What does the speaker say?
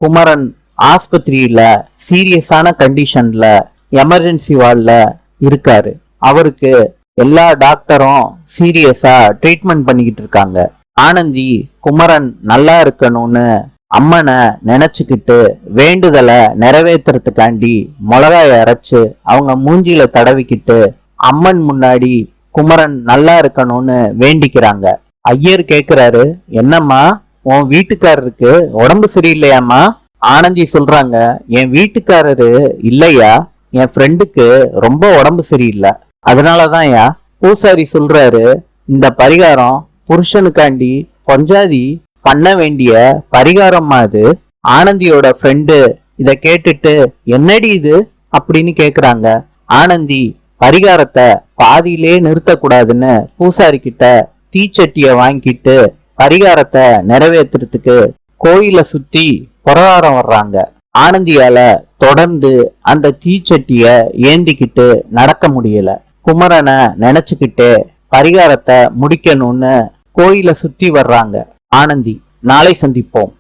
குமரன் ஆஸ்பத்திரியில சீரியஸான கண்டிஷன்ல எமர்ஜென்சி வார்டுல இருக்காரு. அவருக்கு எல்லா டாக்டரும் சீரியஸா ட்ரீட்மெண்ட் பண்ணிக்கிட்டு இருக்காங்க. ஆனந்தி குமரன் நல்லா இருக்கணும்னு அம்மனை நினைச்சுக்கிட்டு வேண்டுதலை நிறைவேற்றுறதுக்காண்டி மிளகாய அரைச்சு அவங்க மூஞ்சில தடவிக்கிட்டு அம்மன் முன்னாடி குமரன் நல்லா இருக்கணும்னு வேண்டிக்கிறாங்க. ஐயர் கேக்குறாரு, என்னம்மா உன் வீட்டுக்காரருக்கு உடம்பு சரியில்லையாம்மா? ஆனந்தி சொல்றாங்க, என் வீட்டுக்காரரு இல்லையா, என் ஃப்ரெண்டுக்கு ரொம்ப உடம்பு சரியில்லை, அதனாலதான்யா. பூசாரி சொல்றாரு, இந்த பரிகாரம் புருஷனுக்காண்டி பொஞ்சாதி பண்ண வேண்டிய பரிகாரமா அது. ஆனந்தியோட ஃப்ரெண்டு இத கேட்டுட்டு என்னடி இது அப்படின்னு கேக்குறாங்க. ஆனந்தி பரிகாரத்தை பாதியிலே நிறுத்தக்கூடாதுன்னு பூசாரி கிட்ட தீச்சட்டிய வாங்கிட்டு பரிகாரத்தை நிறைவேற்றுறதுக்கு கோயில சுத்தி புரவாரம் வர்றாங்க. ஆனந்தியால தொடர்ந்து அந்த தீச்சட்டிய ஏந்திக்கிட்டு நடக்க முடியல. குமரனை நினைச்சுக்கிட்டு பரிகாரத்தை முடிக்கணும்னு கோயில சுத்தி வர்றாங்க. ஆனந்தி. நாளை சந்திப்போம்.